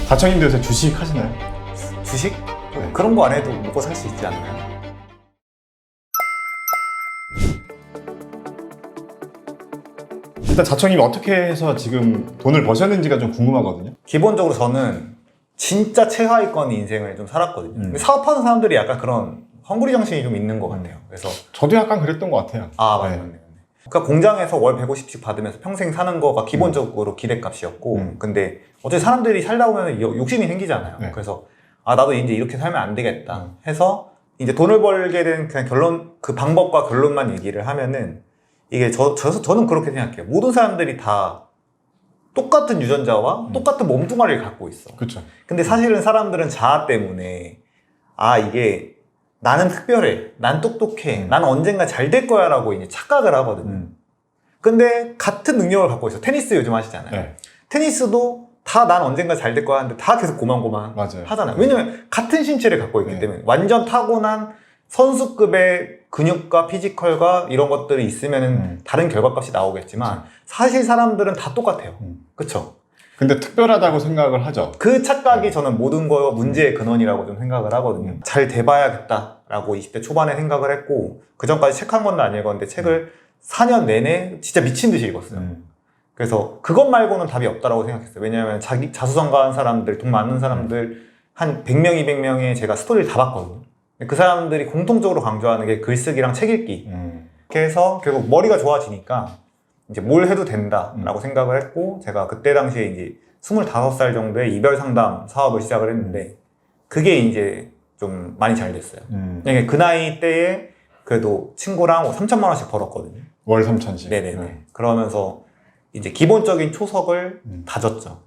다청님도 요새 주식 하시나요? 주식? 네. 그런 거 안 해도 먹고 살 수 있지 않나요? 일단 자청님이 어떻게 해서 지금 돈을 버셨는지가 좀 궁금하거든요. 기본적으로 저는 진짜 최하위권 인생을 좀 살았거든요. 사업하는 사람들이 약간 그런 헝그리 정신이 좀 있는 것 같아요. 그래서 저도 약간 그랬던 것 같아요. 맞네요. 네. 그러니까 공장에서 월 150씩 받으면서 평생 사는 거가 기본적으로 기대값이었고 근데 어차피 사람들이 살다 보면 욕심이 생기잖아요. 네. 그래서 나도 이제 이렇게 살면 안 되겠다 해서 이제 돈을 벌게 된 그냥 결론, 그 방법과 결론만 얘기를 하면은 이게 저는 그렇게 생각해요. 모든 사람들이 다 똑같은 유전자와 똑같은 몸뚱아리를 갖고 있어. 그렇죠. 근데 사실은 사람들은 자아 때문에 이게 나는 특별해, 난 똑똑해, 난 언젠가 잘 될 거야 라고 이제 착각을 하거든요. 근데 같은 능력을 갖고 있어. 테니스 요즘 하시잖아요. 네. 테니스도 다 난 언젠가 잘 될 거야 하는데 다 계속 고만고만 맞아요. 하잖아요. 왜냐면 같은 신체를 갖고 있기 네. 때문에 완전 타고난 선수급의 근육과 피지컬과 이런 것들이 있으면 다른 결과값이 나오겠지만 사실 사람들은 다 똑같아요. 그쵸? 근데 특별하다고 생각을 하죠. 그 착각이 저는 모든 거 문제의 근원이라고 좀 생각을 하거든요. 잘 돼봐야겠다라고 20대 초반에 생각을 했고 그 전까지 책 한 권도 안 읽었는데 책을 4년 내내 진짜 미친 듯이 읽었어요. 그래서 그것 말고는 답이 없다라고 생각했어요. 왜냐하면 자수성가한 사람들, 돈 많은 사람들 한 100명, 200명의 제가 스토리를 다 봤거든요. 그 사람들이 공통적으로 강조하는 게 글쓰기랑 책 읽기. 이렇게 해서 결국 머리가 좋아지니까 이제 뭘 해도 된다라고 생각을 했고 제가 그때 당시에 이제 25살 정도에 이별 상담 사업을 시작을 했는데 그게 이제 좀 많이 잘 됐어요. 그러니까 그 나이 때에 그래도 친구랑 3천만 원씩 벌었거든요. 월 3천씩. 네네네. 그러면서 이제 기본적인 초석을 다졌죠.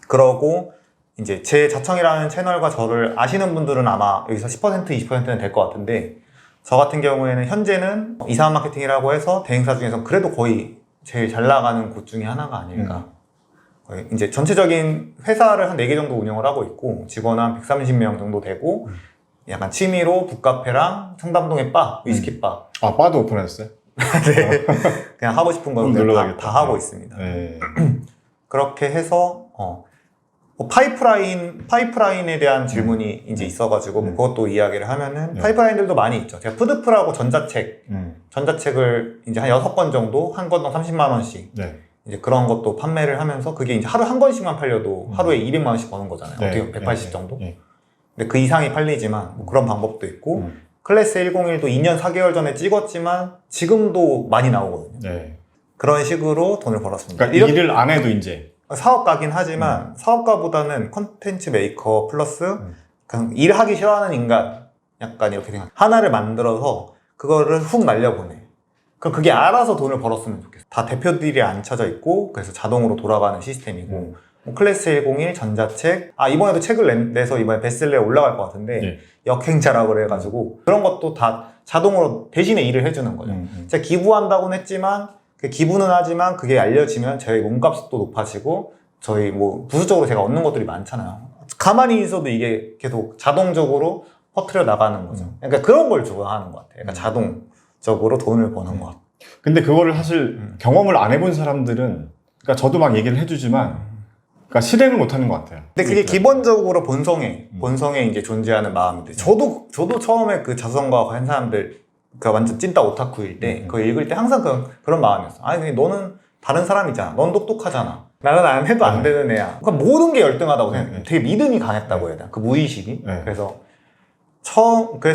그러고 이제 제 자청이라는 채널과 저를 아시는 분들은 아마 여기서 10% 20%는 될 것 같은데 저 같은 경우에는 현재는 이사한 마케팅이라고 해서 대행사 중에서 그래도 거의 제일 잘 나가는 곳 중에 하나가 아닐까. 거의 이제 전체적인 회사를 한 4개 정도 운영을 하고 있고 직원 한 130명 정도 되고 약간 취미로 북카페랑 청담동의 바, 위스키 바. 바도 오픈하셨어요? 네. 그냥 하고 싶은 거 다 하고 있습니다. 네. 그렇게 해서 파이프라인에 대한 질문이 이제 있어가지고 그것도 이야기를 하면은 파이프라인들도 많이 있죠. 제가 푸드프라고 전자책을 이제 한 6권 정도 한 권당 30만 원씩 이제 그런 것도 판매를 하면서 그게 이제 하루 한 권씩만 팔려도 하루에 200만 원씩 버는 거잖아요. 어떻게 180 정도? 근데 그 이상이 팔리지만 뭐 그런 방법도 있고 클래스 101도 2년 4개월 전에 찍었지만 지금도 많이 나오거든요. 그런 식으로 돈을 벌었습니다. 그러니까 일을 안 해도 이제 사업가긴 하지만 사업가보다는 콘텐츠 메이커 플러스 그냥 일하기 싫어하는 인간 약간 이렇게 생각. 하나를 만들어서 그거를 훅 날려보내. 그럼 그게 알아서 돈을 벌었으면 좋겠어. 다 대표들이 앉혀져 있고 그래서 자동으로 돌아가는 시스템이고 뭐 클래스 101 전자책 이번에도 책을 내서 이번에 베스트셀러에 올라갈 것 같은데 역행자라고 그래가지고 그런 것도 다 자동으로 대신에 일을 해주는 거죠. 제가 기부한다고는 했지만 기부는 하지만 그게 알려지면 저희 몸값도 높아지고 저희 뭐 부수적으로 제가 얻는 것들이 많잖아요. 가만히 있어도 이게 계속 자동적으로 퍼트려 나가는 거죠. 그러니까 그런 걸 좋아하는 것 같아요. 그러니까 자동적으로 돈을 버는 것 같아요. 근데 그거를 사실 경험을 안 해본 사람들은 그러니까 저도 막 얘기를 해주지만 그러니까 실행을 못 하는 것 같아요. 근데 그게 기본적으로 본성에 이제 존재하는 마음인데 저도 처음에 그 자수성가하고 한 사람들 그 완전 찐따 오타쿠일 때 그거 읽을 때 항상 그런 마음이었어. 아니 너는 다른 사람이잖아. 넌 똑똑하잖아. 나는 안 해도 안 되는 애야. 그러니까 모든 게 열등하다고 생각해. 되게 믿음이 강했다고 해야 되나? 그 무의식이. 그래서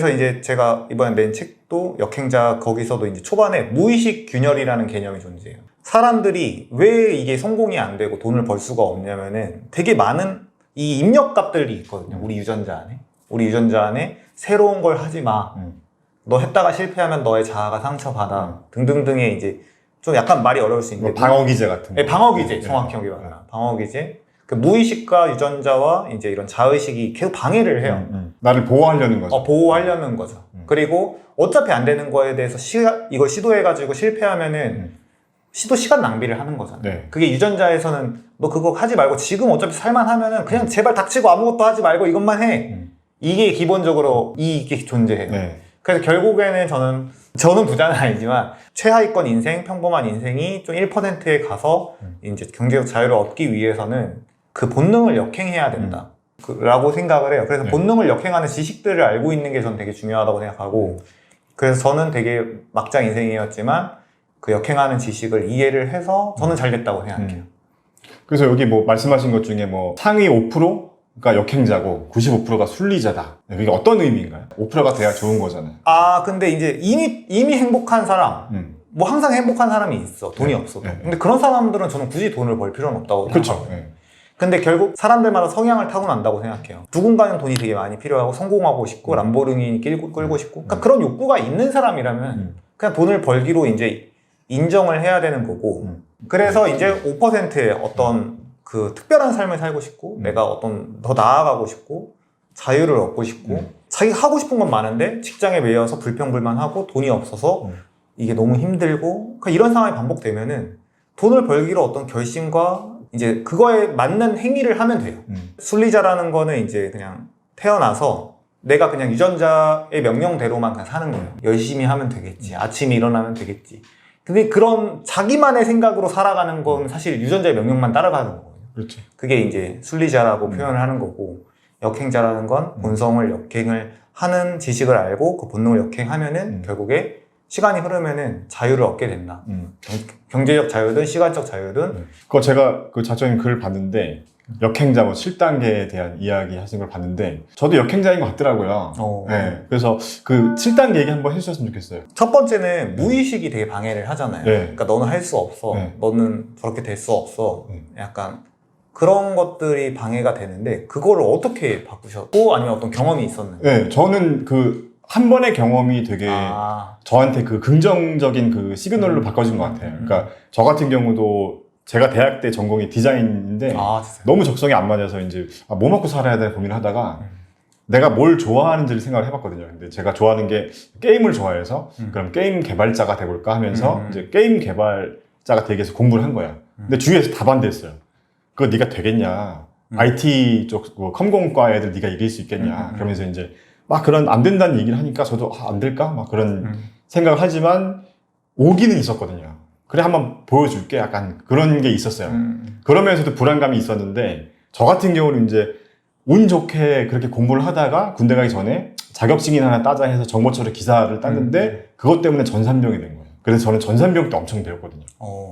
이제 제가 이번에 낸 책도 역행자 거기서도 이제 초반에 무의식 균열이라는 개념이 존재해요. 사람들이 왜 이게 성공이 안 되고 돈을 벌 수가 없냐면은 되게 많은 이 입력값들이 있거든요. 우리 유전자 안에 새로운 걸 하지 마. 너 했다가 실패하면 너의 자아가 상처받아. 등등등의 이제 좀 약간 말이 어려울 수 있는데 방어기제 같은 거. 방어기제. 정확히 여기 맞나. 방어기제. 그 무의식과 유전자와 이제 이런 자의식이 계속 방해를 해요. 나를 보호하려는 거죠. 보호하려는 거죠. 그리고 어차피 안 되는 거에 대해서 이걸 시도해가지고 실패하면은 시간 낭비를 하는 거잖아요. 그게 유전자에서는 너 그거 하지 말고 지금 어차피 살만하면은 그냥 제발 닥치고 아무것도 하지 말고 이것만 해. 이게 기본적으로 이게 존재해요. 그래서 결국에는 저는 부자는 아니지만 최하위권 인생, 평범한 인생이 좀 1%에 가서 이제 경제적 자유를 얻기 위해서는 그 본능을 역행해야 된다. 라고 생각을 해요. 그래서 네. 본능을 역행하는 지식들을 알고 있는 게 저는 되게 중요하다고 생각하고, 그래서 저는 되게 막장 인생이었지만 그 역행하는 지식을 이해를 해서 저는 잘 됐다고 생각해요. 그래서 여기 뭐 말씀하신 것 중에 뭐 상위 5%가 역행자고 95%가 순리자다. 이게 어떤 의미인가요? 5%가 돼야 좋은 거잖아요. 아, 근데 이제 이미 행복한 사람, 뭐 항상 행복한 사람이 있어. 돈이 네. 없어도. 네. 근데 그런 사람들은 저는 굳이 돈을 벌 필요는 없다고 그렇죠. 생각하거든요. 근데 결국 사람들마다 성향을 타고난다고 생각해요. 누군가는 돈이 되게 많이 필요하고 성공하고 싶고 람보르기니 끌고 싶고, 그러니까 그런 욕구가 있는 사람이라면 그냥 돈을 벌기로 이제 인정을 해야 되는 거고, 그래서 이제 5%의 어떤 그 특별한 삶을 살고 싶고, 내가 어떤 더 나아가고 싶고, 자유를 얻고 싶고, 자기가 하고 싶은 건 많은데 직장에 매여서 불평불만하고 돈이 없어서 이게 너무 힘들고, 그러니까 이런 상황이 반복되면은 돈을 벌기로 어떤 결심과 이제 그거에 맞는 행위를 하면 돼요. 순리자라는 거는 이제 그냥 태어나서 내가 그냥 유전자의 명령대로만 그냥 사는 거예요. 열심히 하면 되겠지. 아침에 일어나면 되겠지. 근데 그런 자기만의 생각으로 살아가는 건 사실 유전자의 명령만 따라가는 거거든요. 그렇죠. 그게 이제 순리자라고 표현을 하는 거고, 역행자라는 건 본성을 역행을 하는 지식을 알고 그 본능을 역행하면은 결국에 시간이 흐르면은 자유를 얻게 된다. 경제적 자유든 시간적 자유든. 그거 제가 그 작가님 글 봤는데 역행자 뭐 7단계에 대한 이야기 하신 걸 봤는데 저도 역행자인 것 같더라고요. 네. 그래서 그 7단계 얘기 한번 해주셨으면 좋겠어요. 첫 번째는 무의식이 되게 방해를 하잖아요. 네. 그러니까 너는 할 수 없어. 네. 너는 저렇게 될 수 없어. 약간 그런 것들이 방해가 되는데 그거를 어떻게 바꾸셨고 아니면 어떤 경험이 있었나요? 네, 저는 그 한 번의 경험이 되게 저한테 그 긍정적인 그 시그널로 바꿔진 것 같아요. 그러니까 저 같은 경우도 제가 대학 때 전공이 디자인인데 너무 적성이 안 맞아서 이제 뭐 먹고 살아야 되나 고민을 하다가 내가 뭘 좋아하는지를 생각을 해봤거든요. 근데 제가 좋아하는 게 게임을 좋아해서 그럼 게임 개발자가 돼볼까 하면서 이제 게임 개발자가 되기 위해서 공부를 한 거야. 근데 주위에서 다 반대했어요. 그거 네가 되겠냐? IT 쪽 뭐 컴공과 애들 네가 이길 수 있겠냐? 그러면서 이제 막 그런 안 된다는 얘기를 하니까 저도 안 될까? 막 그런 생각을 하지만 오기는 있었거든요. 그래 한번 보여줄게. 약간 그런 게 있었어요. 그러면서도 불안감이 있었는데 저 같은 경우는 이제 운 좋게 그렇게 공부를 하다가 군대 가기 전에 자격증인 하나 따자 해서 정보처리 기사를 땄는데 그것 때문에 전산병이 된 거예요. 그래서 저는 전산병 때 엄청 배웠거든요.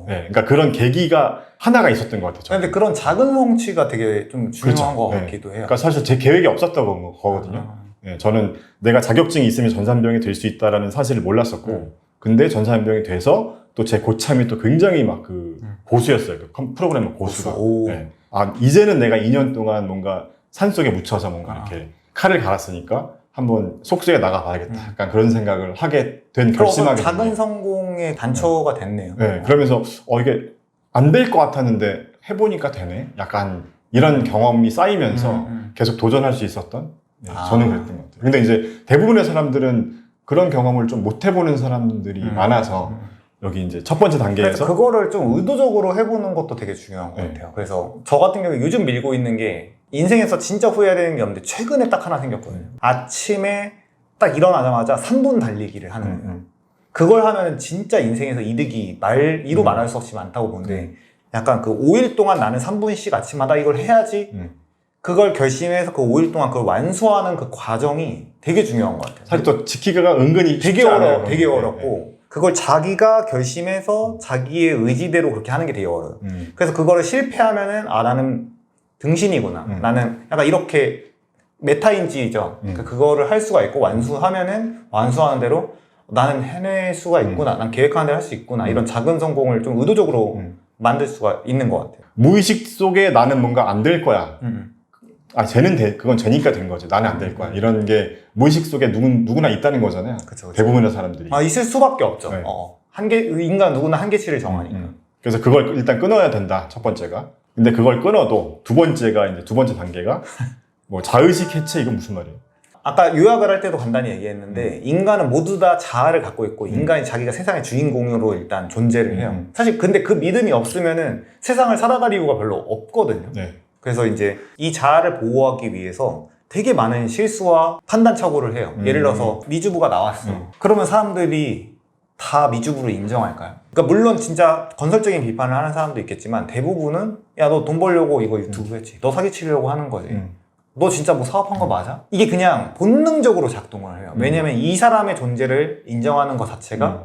네, 그러니까 그런 계기가 하나가 있었던 것 같아요. 저는. 근데 그런 작은 성취가 되게 좀 중요한 그렇죠. 것 네. 같기도 해요. 그러니까 사실 제 계획이 없었던 거거든요. 네, 저는 내가 자격증이 있으면 전산병이 될 수 있다라는 사실을 몰랐었고, 근데 전산병이 돼서 또 제 고참이 또 굉장히 막 그 고수였어요. 그 프로그래머 고수가. 네. 아, 이제는 내가 2년 동안 뭔가 산속에 묻혀서 뭔가 이렇게 칼을 갈았으니까 한번 속수에 나가봐야겠다. 약간 그런 생각을 하게 된 결심하게 작은 됐네요. 성공의 단초가 됐네요. 네, 그러면서 이게 안 될 것 같았는데 해보니까 되네. 약간 이런 경험이 쌓이면서 계속 도전할 수 있었던. 네, 저는 그랬던 것 같아요. 근데 이제 대부분의 사람들은 그런 경험을 좀 못 해보는 사람들이 많아서 여기 이제 첫 번째 단계에서 그거를 좀 의도적으로 해보는 것도 되게 중요한 것 같아요. 그래서 저 같은 경우에 요즘 밀고 있는 게 인생에서 진짜 후회되는 게 없는데 최근에 딱 하나 생겼거든요. 아침에 딱 일어나자마자 3분 달리기를 하는 거예요. 그걸 하면 진짜 인생에서 이득이 이로 말할 수 없이 많다고 보는데 약간 그 5일 동안 나는 3분씩 아침마다 이걸 해야지 그걸 결심해서 그 5일 동안 그걸 완수하는 그 과정이 되게 중요한 것 같아요. 사실 또 지키기가 은근히 되게 쉽지 않아요, 되게 그런 게. 어렵고 그걸 자기가 결심해서 자기의 의지대로 그렇게 하는 게 되게 어려워요. 그래서 그거를 실패하면은 나는 등신이구나. 나는 약간 이렇게 메타인지죠. 그러니까 그거를 할 수가 있고 완수하면은 완수하는 대로 나는 해낼 수가 있구나. 난 계획하는 대로 할 수 있구나. 이런 작은 성공을 좀 의도적으로 만들 수가 있는 것 같아요. 무의식 속에 나는 뭔가 안 될 거야. 쟤는 그건 쟤니까 된 거지. 나는 안 될 거야. 이런 게 무의식 속에 누구나 있다는 거잖아요. 그쵸. 대부분의 사람들이. 있을 수밖에 없죠. 네. 인간 누구나 한계치를 정하니까. 그래서 그걸 일단 끊어야 된다. 첫 번째가. 근데 그걸 끊어도 두 번째 단계가 뭐 자의식 해체 이건 무슨 말이에요? 아까 요약을 할 때도 간단히 얘기했는데 인간은 모두 다 자아를 갖고 있고 인간이 자기가 세상의 주인공으로 일단 존재를 해요. 사실 근데 그 믿음이 없으면은 세상을 살아갈 이유가 별로 없거든요. 네. 그래서 이제 이 자아를 보호하기 위해서 되게 많은 실수와 판단착오를 해요. 예를 들어서 미주부가 나왔어. 그러면 사람들이 다 미주부를 인정할까요? 그러니까 물론 진짜 건설적인 비판을 하는 사람도 있겠지만 대부분은 야, 너 돈 벌려고 이거 유튜브 했지. 너 사기치려고 하는 거지. 너 진짜 뭐 사업한 거 맞아? 이게 그냥 본능적으로 작동을 해요. 왜냐면 이 사람의 존재를 인정하는 것 자체가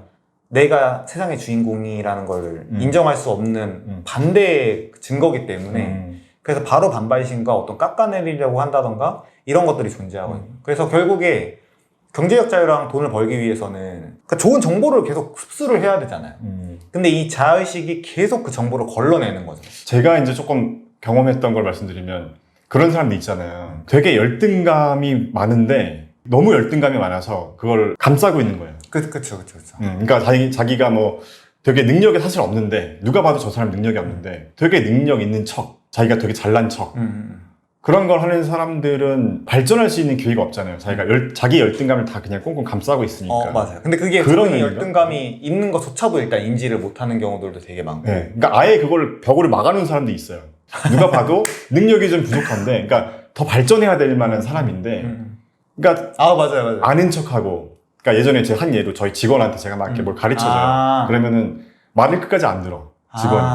내가 세상의 주인공이라는 걸 인정할 수 없는 반대의 증거기 때문에 그래서 바로 반발심과 어떤 깎아내리려고 한다던가 이런 것들이 존재하거든요. 그래서 결국에 경제적 자유랑 돈을 벌기 위해서는 그러니까 좋은 정보를 계속 흡수를 해야 되잖아요. 근데 이 자의식이 계속 그 정보를 걸러내는 거죠. 제가 이제 조금 경험했던 걸 말씀드리면 그런 사람들 있잖아요. 되게 열등감이 많은데 너무 열등감이 많아서 그걸 감싸고 있는 거예요. 그쵸. 그러니까 자기가 뭐 되게 능력이 사실 없는데 누가 봐도 저 사람 능력이 없는데 되게 능력 있는 척, 자기가 되게 잘난 척 그런 걸 하는 사람들은 발전할 수 있는 기회가 없잖아요. 자기 열등감을 다 그냥 꽁꽁 감싸고 있으니까. 맞아요. 근데 그게 그런 열등감이 있는 것조차도 일단 인지를 못하는 경우들도 되게 많고. 네. 그러니까 아예 그걸 벽을 막아놓은 사람도 있어요. 누가 봐도 능력이 좀 부족한데, 그러니까 더 발전해야 될 만한 사람인데, 그러니까 맞아요. 아는 척하고. 그러니까 예전에 제가 한 예로 저희 직원한테 제가 막 이렇게 뭘 가르쳐줘요. 그러면은 말을 끝까지 안 들어. 직원이.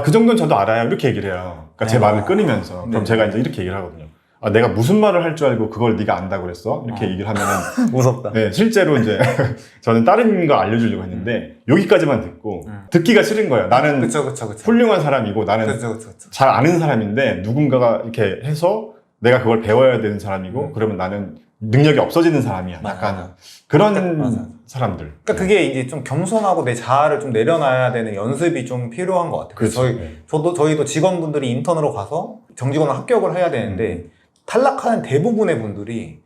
그 정도는 저도 알아요. 이렇게 얘기를 해요. 그러니까 제 말을 끊으면서. 그럼 제가 이제 이렇게 얘기를 하거든요. 내가 무슨 말을 할 줄 알고 그걸 네가 안다고 그랬어? 이렇게 얘기를 하면은. 무섭다. 네, 실제로 이제 저는 다른 거 알려주려고 했는데 여기까지만 듣고 듣기가 싫은 거예요. 나는 그쵸. 훌륭한 사람이고 나는 그쵸. 잘 아는 사람인데 누군가가 이렇게 해서 내가 그걸 배워야 되는 사람이고 그러면 나는 능력이 없어지는 사람이야. 약간 그런 사람들. 그러니까 그게 이제 좀 겸손하고 내 자아를 좀 내려놔야 되는 연습이 좀 필요한 것 같아요. 그래서 저희도 직원분들이 인턴으로 가서 정직원을 합격을 해야 되는데 탈락하는 대부분의 분들이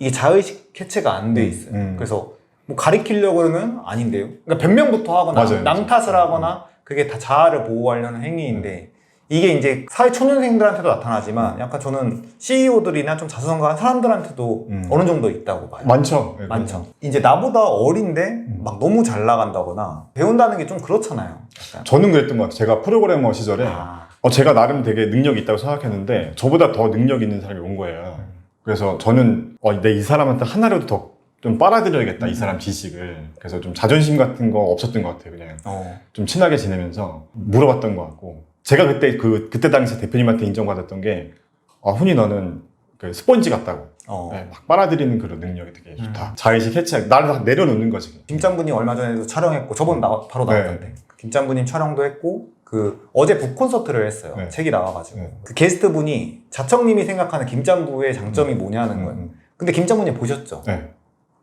이게 자의식 캐치가 안 돼 있어요. 그래서 뭐 가리키려고 그러면 아닌데요. 그러니까 변명부터 하거나 낭탓을 하거나 그게 다 자아를 보호하려는 행위인데 이게 이제 사회 초년생들한테도 나타나지만 약간 저는 CEO들이나 좀 자수성가한 사람들한테도 어느 정도 있다고 봐요. 많죠. 네, 많죠. 이제 나보다 어린데 막 너무 잘 나간다거나 배운다는 게 좀 그렇잖아요. 약간. 저는 그랬던 것 같아요. 제가 프로그래머 시절에 제가 나름 되게 능력이 있다고 생각했는데 저보다 더 능력 있는 사람이 온 거예요. 그래서 저는 내 이 사람한테 하나라도 더 좀 빨아들여야겠다, 이 사람 지식을. 그래서 좀 자존심 같은 거 없었던 것 같아요. 그냥 좀 친하게 지내면서 물어봤던 것 같고 제가 그때 당시 대표님한테 인정받았던 게 훈이 너는 그 스펀지 같다고. 네, 막 빨아들이는 그런 능력이 되게 좋다. 자의식 해체, 나를 다 내려놓는 거지. 김짱부님 얼마 전에도 촬영했고 저번 바로 나왔던데 김짱부님 촬영도 했고 어제 북 콘서트를 했어요. 책이 나와가지고 그 게스트분이 자청님이 생각하는 김짱부의 장점이 뭐냐는 거예요. 근데 김짱부님 보셨죠?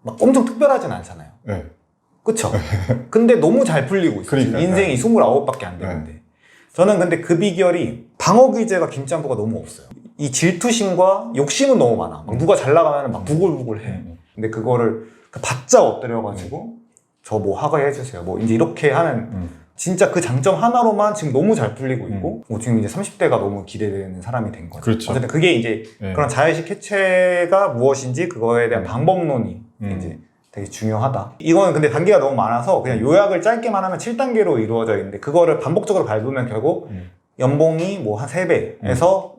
막 엄청 특별하진 않잖아요. 그쵸? 근데 너무 잘 풀리고 있어요. 그러니까, 인생이 29밖에 안 되는데 저는 근데 그 비결이 방어 규제가 김짱부가 너무 없어요. 이 질투심과 욕심은 너무 많아. 막 누가 잘 나가면 막 부글부글 해. 근데 그거를 바짝 엎드려가지고 저 뭐 하게 해주세요. 뭐 이제 이렇게 하는 진짜 그 장점 하나로만 지금 너무 잘 풀리고 있고 지금 이제 30대가 너무 기대되는 사람이 된 거죠. 그렇죠. 어쨌든 그게 이제 그런 자의식 해체가 무엇인지 그거에 대한 방법론이 이제 되게 중요하다. 이거는 근데 단계가 너무 많아서 그냥 요약을 짧게만 하면 7단계로 이루어져 있는데 그거를 반복적으로 밟으면 결국 연봉이 뭐 한 3배에서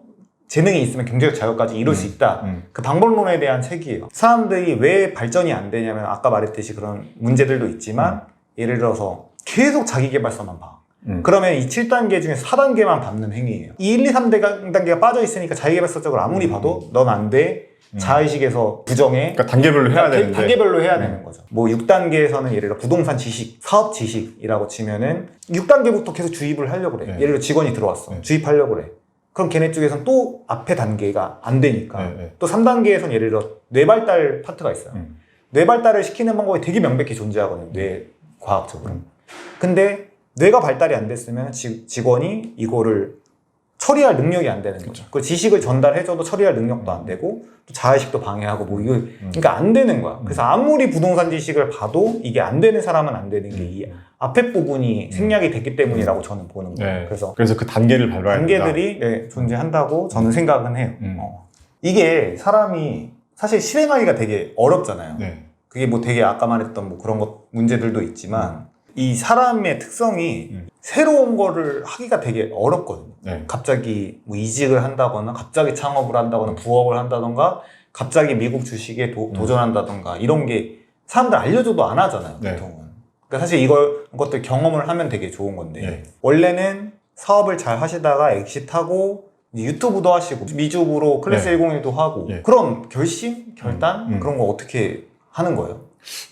재능이 있으면 경제적 자유까지 이룰 수 있다. 그 방법론에 대한 책이에요. 사람들이 왜 발전이 안 되냐면 아까 말했듯이 그런 문제들도 있지만 예를 들어서 계속 자기계발서만 봐. 그러면 이 7단계 중에서 4단계만 밟는 행위예요. 이 1, 2, 3단계가 빠져 있으니까 자기계발서 쪽을 아무리 봐도 넌 안 돼. 자의식에서 부정해. 그러니까 단계별로 해야 되는데. 단계별로 해야 되는 거죠. 뭐 6단계에서는 예를 들어 부동산 지식, 사업 지식이라고 치면은 6단계부터 계속 주입을 하려고 그래. 예를 들어 직원이 들어왔어. 주입하려고 그래. 그럼 걔네 쪽에서는 또 앞에 단계가 안 되니까. 또 3단계에서는 예를 들어 뇌발달 파트가 있어요. 뇌발달을 시키는 방법이 되게 명백히 존재하거든요. 뇌 과학적으로. 근데 뇌가 발달이 안 됐으면 직원이 이거를 처리할 능력이 안 되는 거죠. 그 지식을 전달해줘도 처리할 능력도 안 되고 또 자의식도 방해하고 뭐 이거 그러니까 안 되는 거야. 그래서 아무리 부동산 지식을 봐도 이게 안 되는 사람은 안 되는 게 이 앞에 부분이 생략이 됐기 때문이라고 저는 보는 거예요. 그래서 그 단계를 밟아야 된다. 단계들이 존재한다고 저는 생각은 해요. 이게 사람이 사실 실행하기가 되게 어렵잖아요. 그게 뭐 되게 아까 말했던 뭐 그런 것 문제들도 있지만 이 사람의 특성이 새로운 거를 하기가 되게 어렵거든요. 갑자기 뭐 이직을 한다거나 갑자기 창업을 한다거나 부업을 한다던가 갑자기 미국 주식에 도전한다던가 이런 게 사람들 알려줘도 안 하잖아요. 보통은. 그러니까 사실 이것들 경험을 하면 되게 좋은 건데 네. 원래는 사업을 잘 하시다가 엑시트하고 유튜브도 하시고 미주부로 클래스 네. 101도 하고 네. 그런 결심? 결단? 그런 거 어떻게 하는 거예요?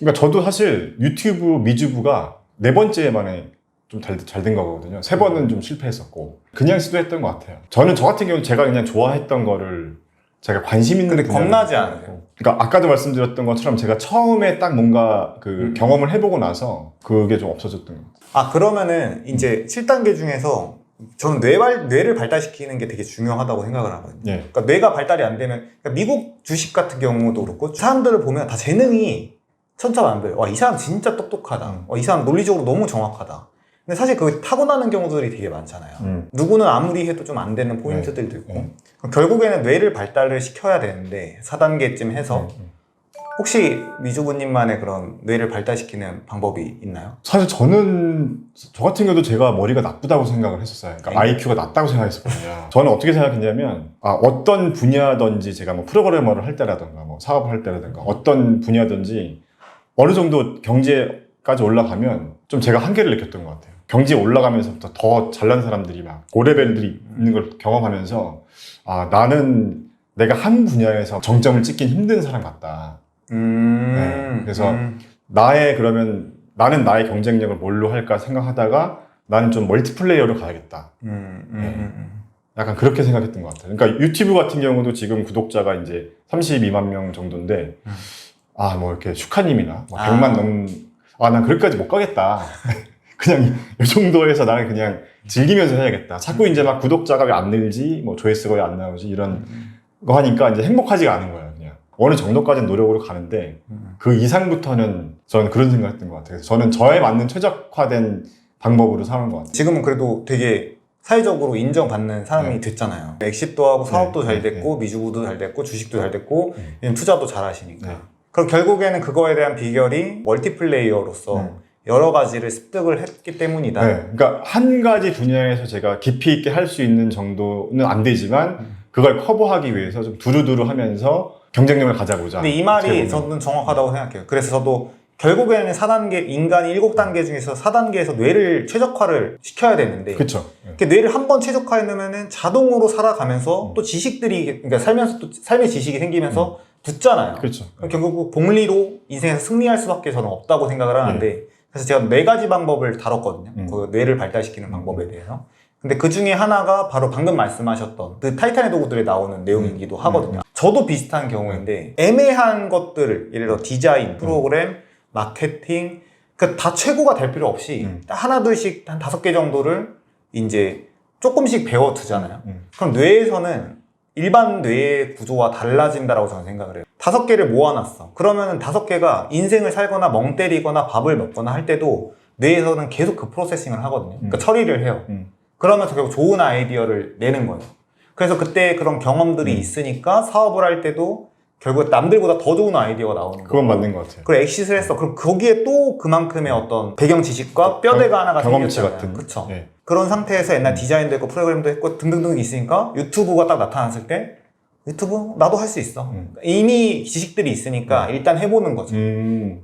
그러니까 저도 사실 유튜브 미주부가 4번째 만에 좀 잘 된 거거든요. 3번은 좀 실패했었고 그냥 시도했던 것 같아요. 저는 저 같은 경우는 제가 그냥 좋아했던 거를 제가 관심 있는 근데 분야를 겁나지 않으세요? 그러니까 아까도 말씀드렸던 것처럼 제가 처음에 딱 뭔가 그 경험을 해보고 나서 그게 좀 없어졌던 것 같아요. 아 그러면은 이제 7단계 중에서 저는 뇌를 발달시키는 게 되게 중요하다고 생각을 하거든요. 예. 그러니까 뇌가 발달이 안 되면 그러니까 미국 주식 같은 경우도 그렇고 사람들을 보면 다 재능이 천차만별. 와, 이 사람 진짜 똑똑하다. 이 사람 논리적으로 너무 정확하다. 근데 사실 그 타고나는 경우들이 되게 많잖아요. 누구는 아무리 해도 좀 안 되는 포인트들도 있고. 결국에는 뇌를 발달을 시켜야 되는데 4단계쯤 해서 혹시 미주부님만의 그런 뇌를 발달시키는 방법이 있나요? 사실 저 같은 경우도 제가 머리가 나쁘다고 생각을 했었어요. 그러니까 IQ가 낮다고 생각했었거든요. 저는 어떻게 생각했냐면 어떤 분야든지 제가 뭐 프로그래머를 할 때라든가 뭐 사업을 할 때라든가 어떤 분야든지 어느 정도 경제까지 올라가면 좀 제가 한계를 느꼈던 것 같아요. 경제에 올라가면서부터 더 잘난 사람들이 막 고레벨들이 있는 걸 경험하면서 나는 내가 한 분야에서 정점을 찍긴 힘든 사람 같다. 네. 그래서 나는 나의 경쟁력을 뭘로 할까 생각하다가 나는 좀 멀티플레이어로 가야겠다. 약간 그렇게 생각했던 것 같아요. 그러니까 유튜브 같은 경우도 지금 구독자가 이제 32만 명 정도인데 뭐 이렇게 슈카님이나 100만 난 거기까지 못 가겠다. 그냥 이 정도에서 나는 그냥 즐기면서 해야겠다. 자꾸 이제 막 구독자가 왜 안 늘지, 뭐 조회수가 왜 안 나오지 이런 거 하니까 이제 행복하지가 않은 거예요. 그냥 어느 정도까지는 노력으로 가는데 그 이상부터는 저는 그런 생각했던 것 같아요. 그래서 저는 저에 맞는 최적화된 방법으로 사는 것 같아요. 지금은 그래도 되게 사회적으로 인정받는 사람이 됐잖아요. 엑시트도 하고 사업도 잘 됐고 미주부도 잘 됐고 주식도 잘 됐고 투자도 잘 하시니까. 그럼 결국에는 그거에 대한 비결이 멀티플레이어로서 여러 가지를 습득을 했기 때문이다. 그러니까 한 가지 분야에서 제가 깊이 있게 할 수 있는 정도는 안 되지만 그걸 커버하기 위해서 좀 두루두루 하면서 경쟁력을 가져보자. 근데 이 말이 저는 정확하다고 생각해요. 그래서 저도 결국에는 4단계, 인간이 7단계 중에서 4단계에서 뇌를 최적화를 시켜야 되는데 그쵸. 뇌를 한번 최적화해 놓으면 자동으로 살아가면서 또 지식들이, 그러니까 살면서 또 삶의 지식이 생기면서 붙잖아요. 그렇죠. 결국 복리로 인생에서 승리할 수밖에 저는 없다고 생각을 하는데 그래서 제가 4가지 방법을 다뤘거든요. 그 뇌를 발달시키는 방법에 대해서. 근데 그 중에 하나가 바로 방금 말씀하셨던 그 타이탄의 도구들에 나오는 내용이기도 하거든요. 저도 비슷한 경우인데 애매한 것들을 예를 들어 디자인, 프로그램, 마케팅 다 최고가 될 필요 없이 하나 둘씩 한 5개 정도를 이제 조금씩 배워두잖아요. 그럼 뇌에서는 일반 뇌의 구조와 달라진다라고 저는 생각을 해요. 5개를 모아놨어. 그러면은 5개가 인생을 살거나 멍 때리거나 밥을 먹거나 할 때도 뇌에서는 계속 그 프로세싱을 하거든요. 그러니까 처리를 해요. 그러면서 결국 좋은 아이디어를 내는 거예요. 그래서 그때 그런 경험들이 있으니까 사업을 할 때도 결국 남들보다 더 좋은 아이디어가 나오는 거예요. 그건 맞는 것 같아요. 그리고 엑시트를 했어. 그럼 거기에 또 그만큼의 어떤 배경 지식과 뼈대가 하나가 경험치 생겼잖아요. 같은. 그쵸? 예. 그런 상태에서 옛날 디자인도 했고 프로그램도 했고 등등등 있으니까 유튜브가 딱 나타났을 때 유튜브? 나도 할 수 있어. 이미 지식들이 있으니까 일단 해보는 거죠.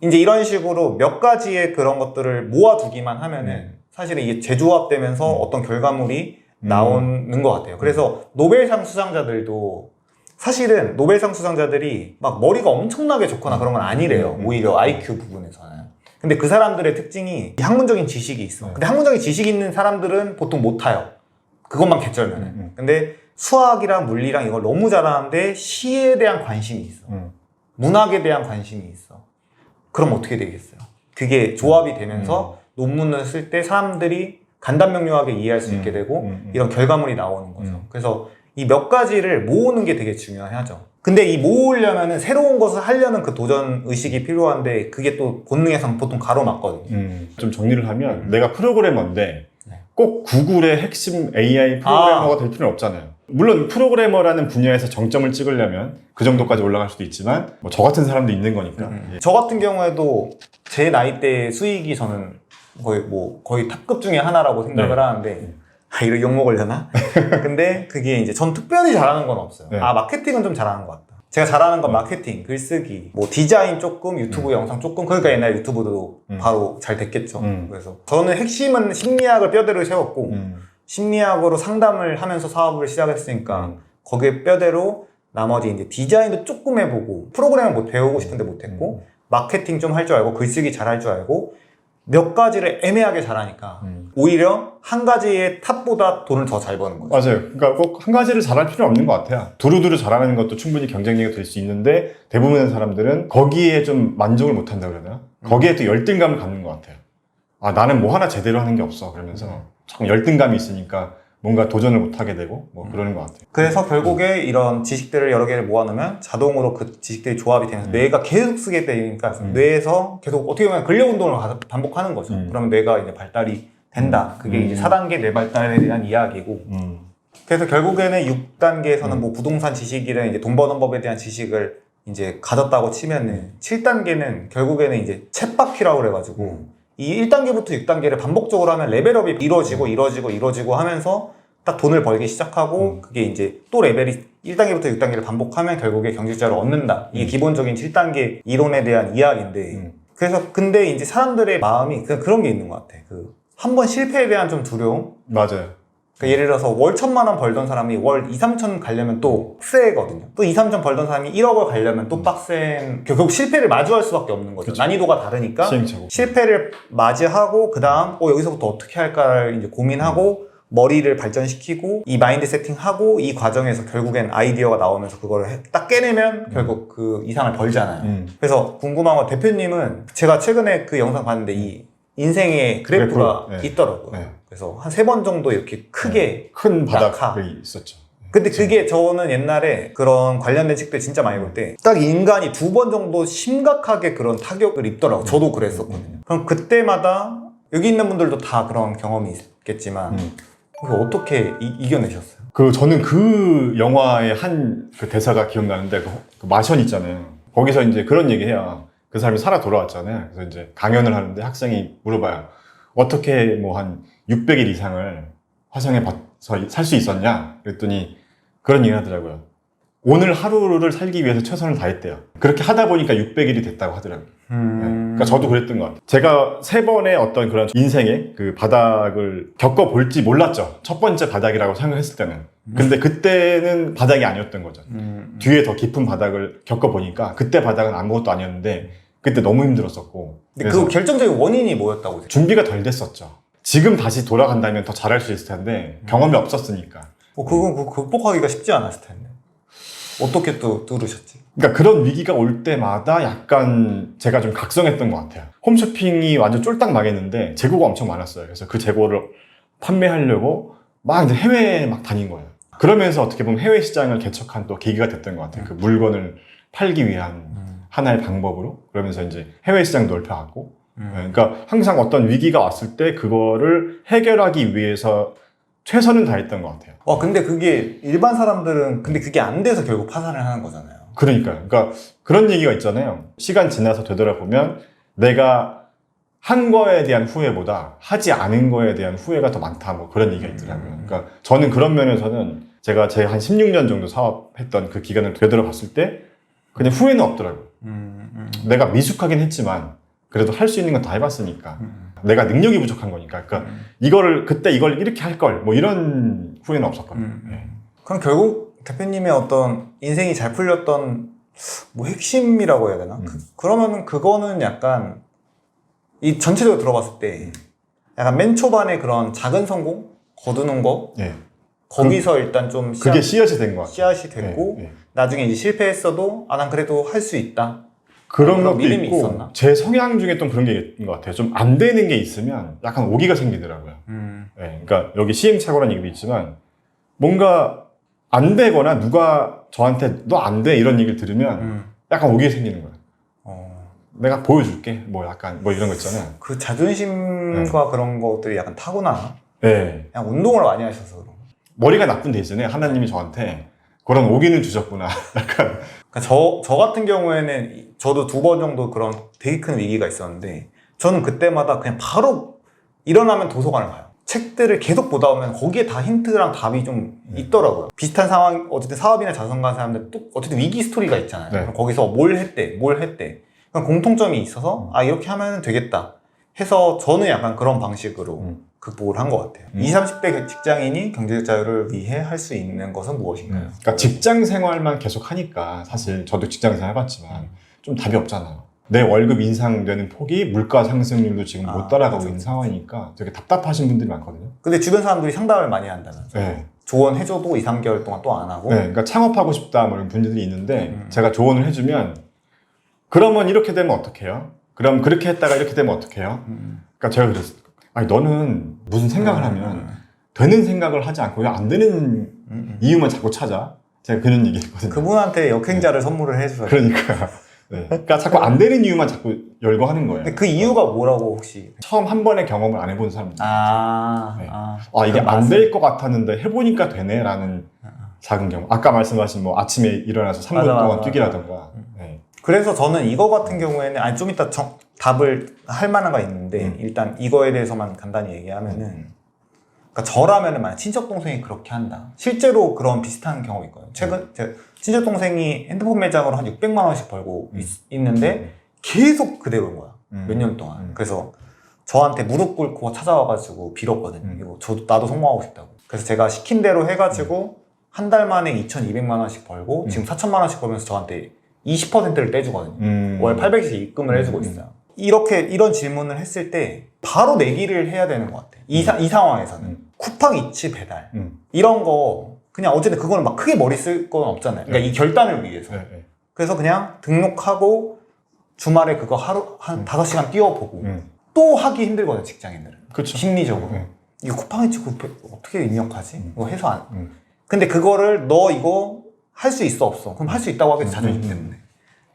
이제 이런 식으로 몇 가지의 그런 것들을 모아두기만 하면은 사실은 이게 재조합되면서 어떤 결과물이 나오는 것 같아요. 그래서 노벨상 수상자들도 사실은 노벨상 수상자들이 막 머리가 엄청나게 좋거나 그런 건 아니래요. 오히려 IQ 부분에서는. 근데 그 사람들의 특징이 학문적인 지식이 있어. 근데 학문적인 지식이 있는 사람들은 보통 못 타요. 그것만 개쩔면은. 근데 수학이랑 물리랑 이걸 너무 잘하는데 시에 대한 관심이 있어. 문학에 대한 관심이 있어. 그럼 어떻게 되겠어요? 그게 조합이 되면서 논문을 쓸 때 사람들이 간단명료하게 이해할 수 있게 되고 이런 결과물이 나오는 거죠. 그래서 이 몇 가지를 모으는 게 되게 중요하죠. 근데 이 모으려면은 새로운 것을 하려는 그 도전 의식이 필요한데 그게 또 본능에서는 보통 가로막거든요. 좀 정리를 하면 내가 프로그래머인데 꼭 구글의 핵심 AI 프로그래머가 될 필요는 없잖아요. 물론 프로그래머라는 분야에서 정점을 찍으려면 그 정도까지 올라갈 수도 있지만 뭐 저 같은 사람도 있는 거니까. 저 같은 경우에도 제 나이대의 수익이 저는 거의 탑급 중에 하나라고 생각을 하는데 이거 욕먹으려나? 근데 그게 이제 전 특별히 잘하는 건 없어요. 마케팅은 좀 잘하는 것 같다. 제가 잘하는 건 마케팅, 글쓰기, 뭐 디자인 조금, 유튜브 영상 조금, 그러니까 옛날 유튜브도 바로 잘 됐겠죠. 그래서 저는 핵심은 심리학을 뼈대로 세웠고 심리학으로 상담을 하면서 사업을 시작했으니까 거기에 뼈대로 나머지 이제 디자인도 조금 해보고 프로그램을 못 배우고 싶은데 못했고 마케팅 좀 할 줄 알고 글쓰기 잘 할 줄 알고 몇 가지를 애매하게 잘하니까 오히려 한 가지의 탑보다 돈을 더 잘 버는 거죠. 맞아요. 그러니까 꼭 한 가지를 잘할 필요는 없는 것 같아요. 두루두루 잘하는 것도 충분히 경쟁력이 될 수 있는데 대부분의 사람들은 거기에 좀 만족을 못 한다 그러나 거기에 또 열등감을 갖는 것 같아요. 아, 나는 뭐 하나 제대로 하는 게 없어. 그러면서 조금 열등감이 있으니까 뭔가 도전을 못 하게 되고 뭐 그러는 것 같아요. 그래서 결국에 이런 지식들을 여러 개를 모아놓으면 자동으로 그 지식들이 조합이 되면서 뇌가 계속 쓰게 되니까 뇌에서 계속 어떻게 보면 근력 운동을 반복하는 거죠. 그러면 뇌가 이제 발달이 된다. 그게 이제 4단계 뇌 발달에 대한 이야기고. 그래서 결국에는 6단계에서는 뭐 부동산 지식이나 이제 돈 버는 법에 대한 지식을 이제 가졌다고 치면은 7단계는 결국에는 이제 챗바퀴라고 그래가지고 이 1단계부터 6단계를 반복적으로 하면 레벨업이 이루어지고 하면서 딱 돈을 벌기 시작하고 그게 이제 또 레벨이 1단계부터 6단계를 반복하면 결국에 경제자를 얻는다. 이게 기본적인 7단계 이론에 대한 이야기인데 그래서 근데 이제 사람들의 마음이 그냥 그런 게 있는 것 같아. 그 한 번 실패에 대한 좀 두려움. 맞아요. 그러니까 예를 들어서 월 1,000만 원 벌던 사람이 월 2, 3천 가려면 또 빡세거든요. 또 2, 3천 벌던 사람이 1억을 가려면 또 빡센 결국 실패를 마주할 수밖에 없는 거죠. 그쵸. 난이도가 다르니까 시행착오. 실패를 맞이하고 그 다음 여기서부터 어떻게 할까를 이제 고민하고 머리를 발전시키고 이 마인드 세팅하고 이 과정에서 결국엔 아이디어가 나오면서 그거를 딱 깨내면 결국 그 이상을 벌잖아요. 그래서 궁금한 건 대표님은 제가 최근에 그 영상 봤는데 이 인생의 그래프가 네. 있더라고요. 네. 그래서 한 3번 정도 이렇게 크게 큰 낙하. 바닥이 있었죠. 근데 그게 저는 옛날에 그런 관련된 책들 진짜 많이 볼 때 딱 인간이 2번 정도 심각하게 그런 타격을 입더라고요. 저도 그랬었거든요. 그럼 그때마다 여기 있는 분들도 다 그런 경험이 있겠지만 그걸 어떻게 이겨내셨어요? 저는 그 영화의 한 그 대사가 기억나는데 그 마션 있잖아요. 거기서 이제 그런 얘기해요. 그 사람이 살아 돌아왔잖아요. 그래서 이제 강연을 하는데 학생이 물어봐요. 어떻게 뭐 한 600일 이상을 화성에 살 수 있었냐? 그랬더니 그런 얘기를 하더라고요. 오늘 하루를 살기 위해서 최선을 다했대요. 그렇게 하다 보니까 600일이 됐다고 하더라고요. 네. 그러니까 저도 그랬던 것 같아요. 제가 3번의 어떤 그런 인생의 그 바닥을 겪어볼지 몰랐죠. 첫 번째 바닥이라고 생각했을 때는. 근데 그때는 바닥이 아니었던 거죠. 뒤에 더 깊은 바닥을 겪어보니까 그때 바닥은 아무것도 아니었는데 그때 너무 힘들었었고. 근데 그 결정적인 원인이 뭐였다고 생각해요? 준비가 덜 됐었죠. 지금 다시 돌아간다면 더 잘할 수 있을 텐데 경험이 없었으니까. 그건 극복하기가 쉽지 않았을 텐데 어떻게 또 뚫으셨지? 그러니까 그런 위기가 올 때마다 약간 제가 좀 각성했던 것 같아요. 홈쇼핑이 완전 쫄딱 망했는데 재고가 엄청 많았어요. 그래서 그 재고를 판매하려고 막 이제 해외에 막 다닌 거예요. 그러면서 어떻게 보면 해외 시장을 개척한 또 계기가 됐던 것 같아요. 그 물건을 팔기 위한 하나의 방법으로. 그러면서 이제 해외 시장 넓혀가고. 그러니까 항상 어떤 위기가 왔을 때 그거를 해결하기 위해서 최선은 다했던 것 같아요. 근데 그게 일반 사람들은 근데 그게 안 돼서 결국 파산을 하는 거잖아요. 그러니까 그런 얘기가 있잖아요. 시간 지나서 되돌아보면 내가 한 거에 대한 후회보다 하지 않은 거에 대한 후회가 더 많다. 뭐 그런 얘기가 있더라고요. 그러니까 저는 그런 면에서는 제가 제 한 16년 정도 사업했던 그 기간을 되돌아봤을 때 그냥 후회는 없더라고요. 내가 미숙하긴 했지만 그래도 할 수 있는 건 다 해봤으니까. 내가 능력이 부족한 거니까. 그러니까 그때 이걸 이렇게 할 걸. 뭐 이런 후회는 없었거든요. 네. 그럼 결국 대표님의 어떤 인생이 잘 풀렸던 뭐 핵심이라고 해야 되나? 그러면은 그거는 약간 이 전체적으로 들어봤을 때 약간 맨 초반에 그런 작은 성공 거두는 거 네. 거기서 일단 좀 그게 씨앗이 된 것 같아요. 씨앗이 됐고 네. 나중에 이제 실패했어도 난 그래도 할 수 있다. 그런 것도 믿음이 있고 있었나? 제 성향 중에 좀 그런 게 있는 것 같아요. 좀 안 되는 게 있으면 약간 오기가 생기더라고요. 네, 그러니까 여기 시행착오라는 얘기도 있지만 뭔가 안 되거나 누가 저한테 너 안 돼 이런 얘기를 들으면 약간 오기가 생기는 거예요. 내가 보여줄게 뭐 약간 뭐 이런 거 있잖아요. 그 자존심과 그런 것들이 약간 타고나. 네. 그냥 운동을 많이 하셔서 그런. 머리가 나쁜 대신에 하나님이 저한테 그런 오기는 주셨구나. 약간. 그러니까 저 같은 경우에는 저도 2번 정도 그런 되게 큰 위기가 있었는데 저는 그때마다 그냥 바로 일어나면 도서관을 가요. 책들을 계속 보다 보면 거기에 다 힌트랑 답이 좀 있더라고요. 비슷한 상황, 어쨌든 사업이나 자선가 사람들 또 어쨌든 위기 스토리가 있잖아요. 네. 그럼 거기서 뭘 했대. 그럼 공통점이 있어서 이렇게 하면 되겠다 해서 저는 약간 그런 방식으로 극복을 한 것 같아요. 20, 30대 직장인이 경제적 자유를 위해 할 수 있는 것은 무엇인가요? 그러니까 직장 생활만 계속 하니까 사실 저도 직장 생활 해봤지만 좀 답이 없잖아요. 내 월급 인상되는 폭이 물가 상승률도 지금 못 따라가고 있는 상황이니까 되게 답답하신 분들이 많거든요. 근데 주변 사람들이 상담을 많이 한다면서요. 네. 조언해줘도 2, 3개월 동안 또 안 하고. 네, 그러니까 창업하고 싶다 뭐 이런 분들이 있는데 제가 조언을 해주면 그러면 이렇게 되면 어떡해요? 그럼 그렇게 했다가 이렇게 되면 어떡해요? 그러니까 제가 그랬어요. 아니 너는 무슨 생각을 하면 되는 생각을 하지 않고 안 되는 이유만 자꾸 찾아. 제가 그런 얘기 했거든요. 그분한테 역행자를 선물을 해주셔야 그러니까. 네. 그러니까 자꾸 안 되는 이유만 자꾸 열고 하는 거예요. 근데 그 이유가 뭐라고 혹시? 처음 한 번의 경험을 안 해본 사람들. 네. 이게 안 될 것 같았는데 해보니까 되네라는 작은 경험. 아까 말씀하신 뭐 아침에 일어나서 3분 동안 뛰기라던가. 네. 그래서 저는 이거 같은 경우에는 좀 이따 답을 할 만한 거 있는데 일단 이거에 대해서만 간단히 얘기하면은 그러니까 저라면은 만약 친척 동생이 그렇게 한다. 실제로 그런 비슷한 경험이 있거든요. 최근 제 친척 동생이 핸드폰 매장으로 한 600만 원씩 벌고 있는데 계속 그대로인 거야. 몇 년 동안. 그래서 저한테 무릎 꿇고 찾아와가지고 빌었거든요. 이거 나도 성공하고 싶다고. 그래서 제가 시킨 대로 해가지고 한 달 만에 2,200만 원씩 벌고 지금 4천만 원씩 벌면서 저한테 20%를 떼주거든요. 월 800씩 입금을 해주고 있어요. 이런 질문을 했을 때 바로 내기를 해야 되는 것 같아요. 이 상황에서는. 쿠팡 이츠 배달. 이런 거 그냥 어쨌든 그거는 막 크게 머리 쓸 건 없잖아요. 그러니까 이 결단을 위해서. 그래서 그냥 등록하고 주말에 그거 하루 한 5시간 뛰어보고 또 하기 힘들거든요, 직장인들은. 그쵸. 심리적으로. 이거 쿠팡 이츠 어떻게 입력하지? 이거 해서 안. 근데 그거를 너 이거 할 수 있어 없어? 그럼 할 수 있다고 하겠지, 자존심 때문에.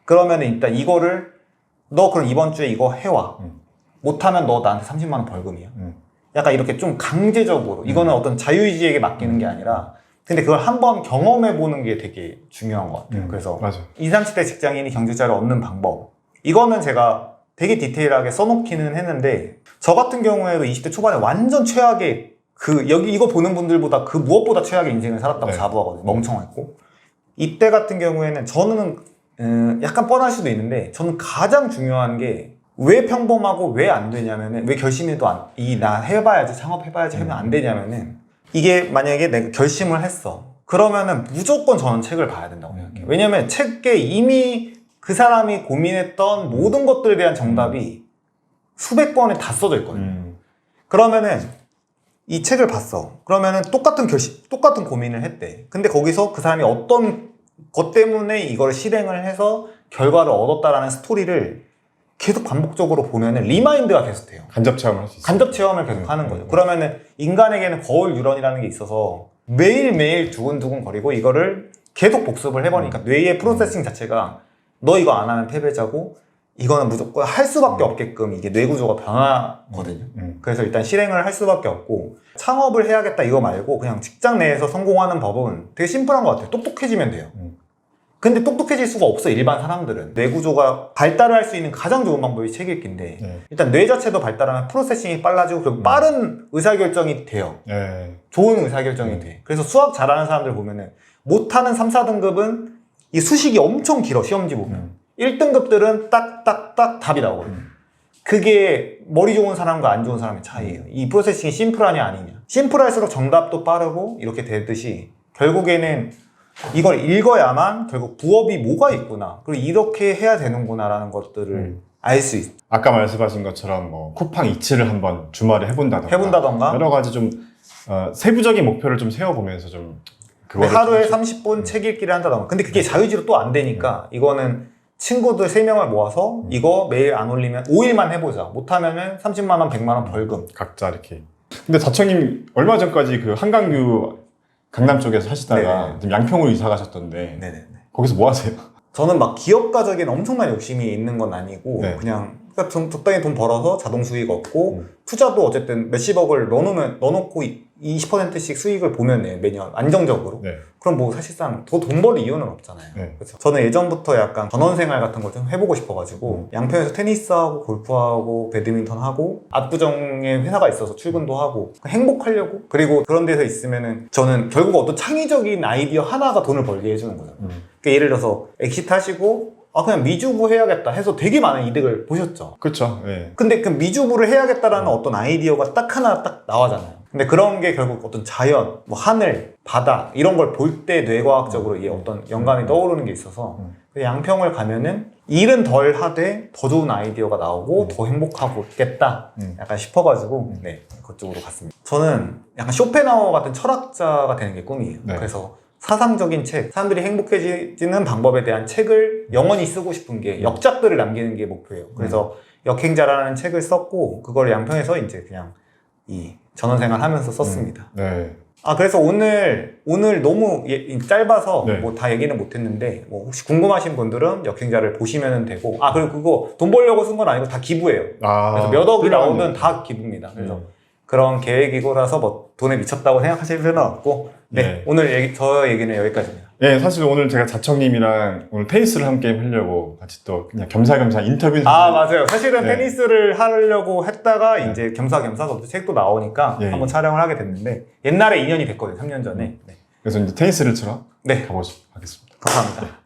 그러면 일단 이거를 너 그럼 이번 주에 이거 해와. 못하면 너 나한테 30만 원 벌금이야. 약간 이렇게 좀 강제적으로 이거는 어떤 자유의지에게 맡기는 게 아니라 근데 그걸 한번 경험해보는 게 되게 중요한 것 같아요. 그래서 맞아. 20, 30대 직장인이 경제자를 얻는 방법 이거는 제가 되게 디테일하게 써놓기는 했는데 저 같은 경우에도 20대 초반에 완전 최악의 이거 보는 분들보다 그 무엇보다 최악의 인생을 살았다고 자부하거든요. 멍청했고 이때 같은 경우에는 저는 약간 뻔할 수도 있는데 저는 가장 중요한 게 왜 평범하고 왜 안 되냐면은 왜 결심해도 나 해봐야지 창업해봐야지 하면 안 되냐면은 이게 만약에 내가 결심을 했어 그러면은 무조건 저는 책을 봐야 된다고 생각해요. 왜냐면 책에 이미 그 사람이 고민했던 모든 것들에 대한 정답이 수백 번에 다 써져 있거든요. 그러면은 이 책을 봤어. 그러면은 똑같은 고민을 했대. 근데 거기서 그 사람이 어떤 것 때문에 이걸 실행을 해서 결과를 얻었다라는 스토리를 계속 반복적으로 보면은 리마인드가 계속 돼요. 간접 체험을 할 수 있어요. 간접 체험을 계속 하는 거죠. 그러면은 인간에게는 거울 유런이라는 게 있어서 매일매일 두근두근 거리고 이거를 계속 복습을 해보니까 뇌의 프로세싱 자체가 너 이거 안 하면 패배자고 이거는 무조건 할 수밖에 없게끔 이게 뇌 구조가 변하거든요. 그래서 일단 실행을 할 수밖에 없고 창업을 해야겠다 이거 말고 그냥 직장 내에서 성공하는 법은 되게 심플한 것 같아요. 똑똑해지면 돼요. 근데 똑똑해질 수가 없어 일반 사람들은. 뇌 구조가 발달을 할 수 있는 가장 좋은 방법이 책 읽기인데 일단 뇌 자체도 발달하면 프로세싱이 빨라지고 그리고 빠른 의사결정이 돼요. 좋은 의사결정이 돼. 그래서 수학 잘하는 사람들 보면은 못하는 3, 4등급은 이 수식이 엄청 길어 시험지 보면 1등급들은 딱딱딱 답이 나오거든요. 그게 머리 좋은 사람과 안 좋은 사람의 차이예요. 이 프로세싱이 심플하냐 아니냐. 심플할수록 정답도 빠르고 이렇게 되듯이 결국에는 이걸 읽어야만 결국 부업이 뭐가 있구나 그리고 이렇게 해야 되는구나 라는 것들을 알 수 있어요. 아까 말씀하신 것처럼 뭐 쿠팡 이츠를 한번 주말에 해본다던가 여러 가지 좀 세부적인 목표를 좀 세워보면서 좀 하루에 30분 책 읽기를 한다던가 근데 그게 자유지로 또 안 되니까 이거는 친구들 3명을 모아서 이거 매일 안 올리면 5일만 해보자 못하면은 30만 원 100만 원 벌금 각자 이렇게. 근데 자청님 얼마 전까지 그 한강뷰 강남 쪽에서 하시다가 지금 양평으로 이사 가셨던데 거기서 뭐 하세요? 저는 막 기업가적인 엄청난 욕심이 있는 건 아니고 그냥 그러니까 적당히 돈 벌어서 자동 수익 얻고 투자도 어쨌든 몇십억을 넣어놓고 20%씩 수익을 보면 매년 안정적으로 네. 그럼 뭐 사실상 더 돈 벌 이유는 없잖아요. 네. 그렇죠? 저는 예전부터 약간 전원생활 같은 걸 좀 해보고 싶어가지고 양평에서 테니스하고 골프하고 배드민턴하고 압구정에 회사가 있어서 출근도 하고 행복하려고 그리고 그런 데서 있으면은 저는 결국 어떤 창의적인 아이디어 하나가 돈을 벌게 해주는 거예요. 그러니까 예를 들어서 엑시트 하시고 그냥 미주부 해야겠다 해서 되게 많은 이득을 보셨죠. 그렇죠. 네. 근데 그 미주부를 해야겠다라는 어떤 아이디어가 딱 하나 딱 나와잖아요. 근데 그런 게 결국 어떤 자연, 뭐 하늘, 바다 이런 걸 볼 때 뇌과학적으로 이 어떤 영감이 떠오르는 게 있어서 양평을 가면은 일은 덜 하되 더 좋은 아이디어가 나오고 더 행복하겠다 약간 싶어가지고 네 그쪽으로 갔습니다. 저는 약간 쇼펜하우어 같은 철학자가 되는 게 꿈이에요. 네. 그래서 사상적인 책, 사람들이 행복해지는 방법에 대한 책을 영원히 쓰고 싶은 게 역작들을 남기는 게 목표예요. 그래서 역행자라는 책을 썼고 그걸 양평에서 이제 그냥 이 전원생활 하면서 썼습니다. 네. 그래서 오늘 너무 짧아서 네. 뭐 다 얘기는 못했는데 뭐 혹시 궁금하신 분들은 역행자를 보시면 되고 그리고 그거 돈 벌려고 쓴 건 아니고 다 기부예요. 그래서 몇 억이 나오면 다 기부입니다. 그래서 그런 계획이고라서 뭐 돈에 미쳤다고 생각하실 필요는 없고 네. 오늘 저 얘기는 여기까지입니다. 네, 사실 오늘 제가 자청님이랑 오늘 테니스를 함께 하려고 같이 또 그냥 겸사겸사 인터뷰. 맞아요. 사실은 네. 테니스를 하려고 했다가 이제 겸사겸사 책도 나오니까 한번 촬영을 하게 됐는데 옛날에 인연이 됐거든요. 3년 전에. 네. 그래서 이제 테니스를 치러 네. 가보겠습니다. 감사합니다.